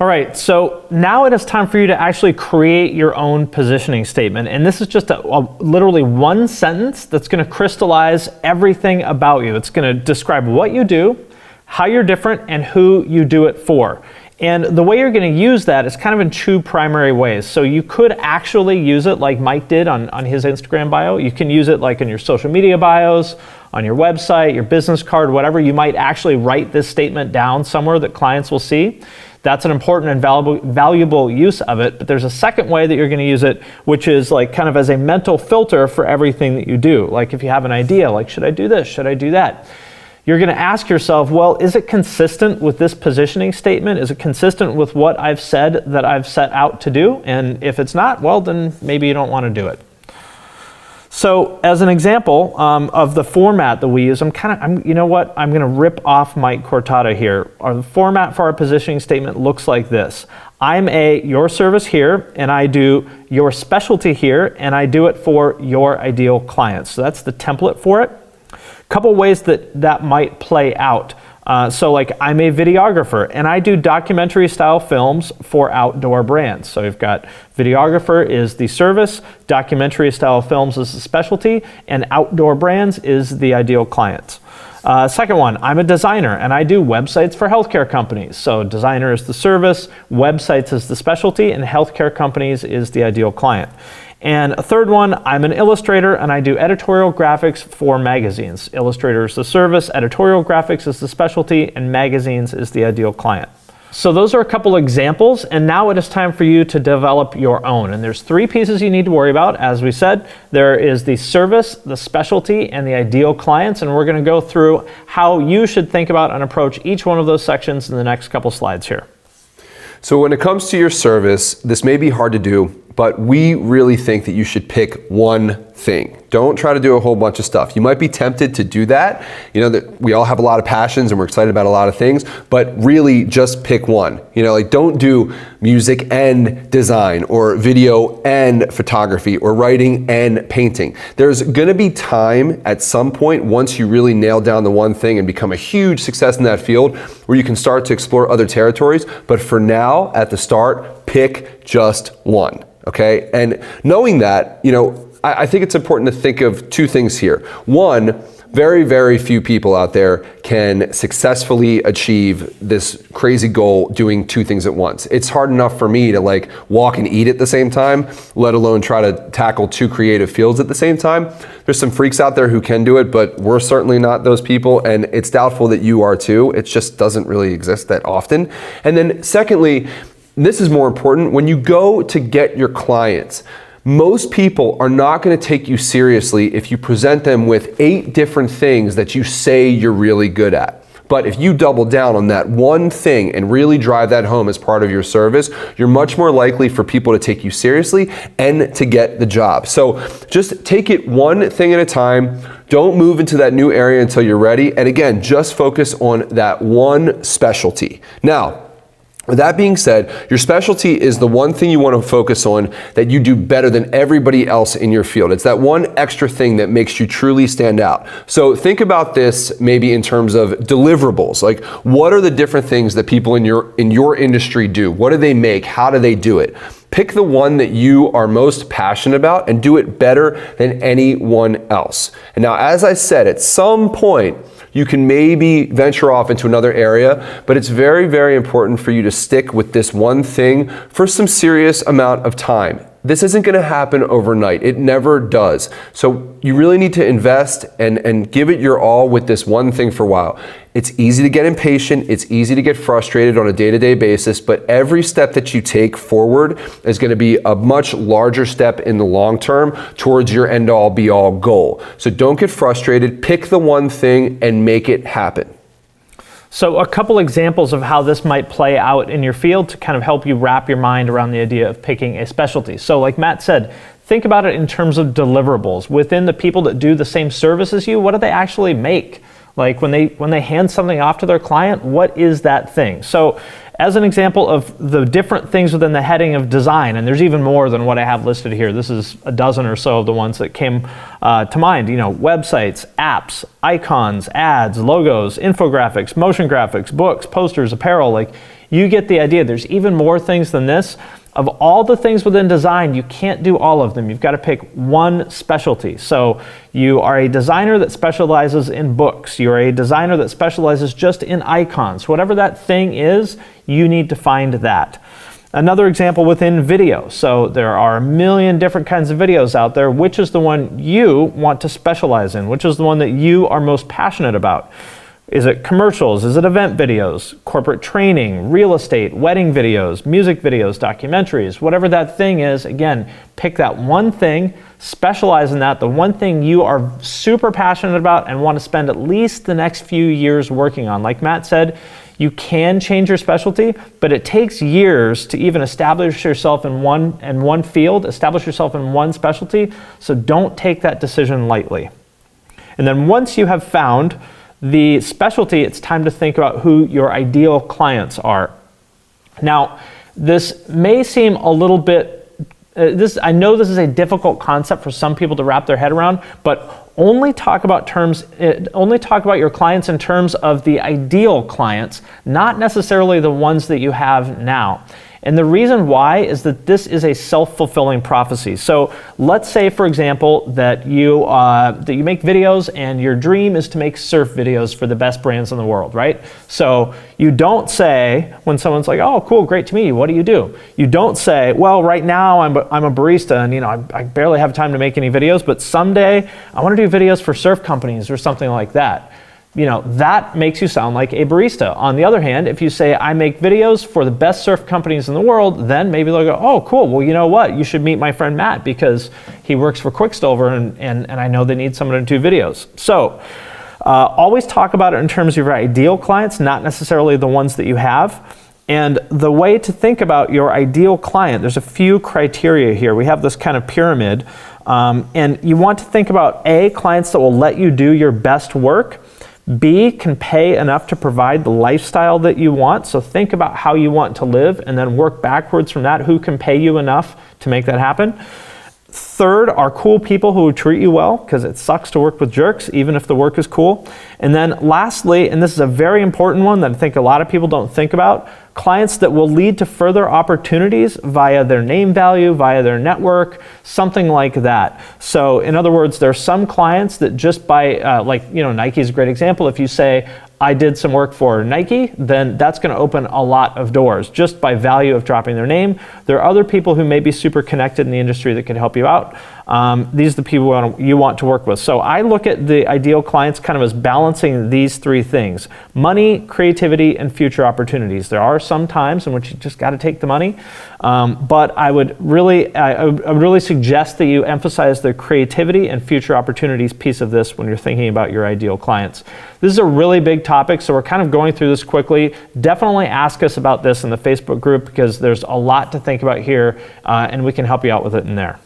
All right, so now it is time for you to actually create your own positioning statement. And this is just literally one sentence that's going to crystallize everything about you. It's going to describe what you do, how you're different, and who you do it for. And the way you're going to use that is kind of in two primary ways. So you could actually use it like Mike did on his Instagram bio. You can use it like in your social media bios, on your website, your business card, whatever. You might actually write this statement down somewhere that clients will see. That's an important and valuable use of it. But there's a second way that you're going to use it, which is like kind of as a mental filter for everything that you do. Like if you have an idea, like should I do this? Should I do that? You're going to ask yourself, well, is it consistent with this positioning statement? Is it consistent with what I've said that I've set out to do? And if it's not, well, then maybe you don't want to do it. So as an example of the format that we use, you know what? I'm going to rip off Mike Cortada here. The format for our positioning statement looks like this. I'm your service here, and I do your specialty here, and I do it for your ideal clients. So that's the template for it. Couple ways that might play out. So like I'm a videographer and I do documentary style films for outdoor brands. So you've got videographer is the service, documentary style films is the specialty, and outdoor brands is the ideal client. Second one, I'm a designer and I do websites for healthcare companies. So designer is the service, websites is the specialty, and healthcare companies is the ideal client. And a third one, I'm an illustrator and I do editorial graphics for magazines. Illustrator is the service, editorial graphics is the specialty, and magazines is the ideal client. So those are a couple examples, and now it is time for you to develop your own. And there's three pieces you need to worry about. As we said, there is the service, the specialty, and the ideal clients, and we're going to go through how you should think about and approach each one of those sections in the next couple slides here. So when it comes to your service, this may be hard to do, but we really think that you should pick one thing. Don't try to do a whole bunch of stuff. You might be tempted to do that. You know that we all have a lot of passions and we're excited about a lot of things, but really just pick one. You know, like don't do music and design or video and photography or writing and painting. There's gonna be time at some point once you really nail down the one thing and become a huge success in that field where you can start to explore other territories. But for now, at the start, pick just one. Okay, and knowing that, you know, I think it's important to think of two things here. One, very, very few people out there can successfully achieve this crazy goal doing two things at once. It's hard enough for me to like walk and eat at the same time, let alone try to tackle two creative fields at the same time. There's some freaks out there who can do it, but we're certainly not those people, and it's doubtful that you are too. It just doesn't really exist that often. And then secondly, this is more important, when you go to get your clients, most people are not going to take you seriously if you present them with 8 different things that you say you're really good at. But if you double down on that one thing and really drive that home as part of your service, you're much more likely for people to take you seriously and to get the job. So just take it one thing at a time. Don't move into that new area until you're ready. And again, just focus on that one specialty. Now, with that being said, your specialty is the one thing you want to focus on that you do better than everybody else in your field. It's that one extra thing that makes you truly stand out. So think about this maybe in terms of deliverables. Like, what are the different things that people in your industry do? What do they make? How do they do it? Pick the one that you are most passionate about and do it better than anyone else. And now, as I said, at some point, you can maybe venture off into another area, but it's very, very important for you to stick with this one thing for some serious amount of time. This isn't going to happen overnight. It never does. So you really need to invest and give it your all with this one thing for a while. It's easy to get impatient. It's easy to get frustrated on a day-to-day basis, but every step that you take forward is going to be a much larger step in the long term towards your end-all be-all goal. So don't get frustrated. Pick the one thing and make it happen. So a couple examples of how this might play out in your field to kind of help you wrap your mind around the idea of picking a specialty. So like Matt said, think about it in terms of deliverables. Within the people that do the same service as you, what do they actually make? Like when they hand something off to their client, what is that thing? So as an example of the different things within the heading of design, and there's even more than what I have listed here. This is a dozen or so of the ones that came to mind. You know, websites, apps, icons, ads, logos, infographics, motion graphics, books, posters, apparel. Like you get the idea. There's even more things than this. Of all the things within design, you can't do all of them. You've got to pick one specialty. So you are a designer that specializes in books. You're a designer that specializes just in icons. Whatever that thing is, you need to find that. Another example within video. So there are a million different kinds of videos out there. Which is the one you want to specialize in? Which is the one that you are most passionate about? Is it commercials? Is it event videos, corporate training, real estate, wedding videos, music videos, documentaries, whatever that thing is? Again, pick that one thing, specialize in that, the one thing you are super passionate about and want to spend at least the next few years working on. Like Matt said, you can change your specialty, but it takes years to even establish yourself in one field, establish yourself in one specialty, so don't take that decision lightly. And then once you have found the specialty, it's time to think about who your ideal clients are. Now, this may seem a little bit, I know this is a difficult concept for some people to wrap their head around, but only talk about your clients in terms of the ideal clients, not necessarily the ones that you have now. And the reason why is that this is a self-fulfilling prophecy. So let's say, for example, that you make videos and your dream is to make surf videos for the best brands in the world, right? So you don't say, when someone's like, oh, cool, great to meet you, what do you do? You don't say, well, right now I'm a barista and I barely have time to make any videos, but someday I want to do videos for surf companies or something like that. That makes you sound like a barista. On the other hand, if you say, I make videos for the best surf companies in the world, then maybe they'll go, oh, cool, well, you know what? You should meet my friend Matt because he works for Quicksilver and I know they need someone to do videos. So always talk about it in terms of your ideal clients, not necessarily the ones that you have. And the way to think about your ideal client, there's a few criteria here. We have this kind of pyramid, and you want to think about A, clients that will let you do your best work. B, can pay enough to provide the lifestyle that you want. So think about how you want to live and then work backwards from that. Who can pay you enough to make that happen? Third are cool people who treat you well, because it sucks to work with jerks, even if the work is cool. And then lastly, and this is a very important one that I think a lot of people don't think about, clients that will lead to further opportunities via their name value, via their network, something like that. So in other words, there are some clients that just by, Nike is a great example. If you say, I did some work for Nike, then that's going to open a lot of doors just by value of dropping their name. There are other people who may be super connected in the industry that can help you out. These are the people you want to work with. So I look at the ideal clients kind of as balancing these three things: money, creativity, and future opportunities. There are some times in which you just got to take the money, but I would really suggest that you emphasize the creativity and future opportunities piece of this when you're thinking about your ideal clients. This is a really big topic, so we're kind of going through this quickly. Definitely ask us about this in the Facebook group because there's a lot to think about here, and we can help you out with it in there.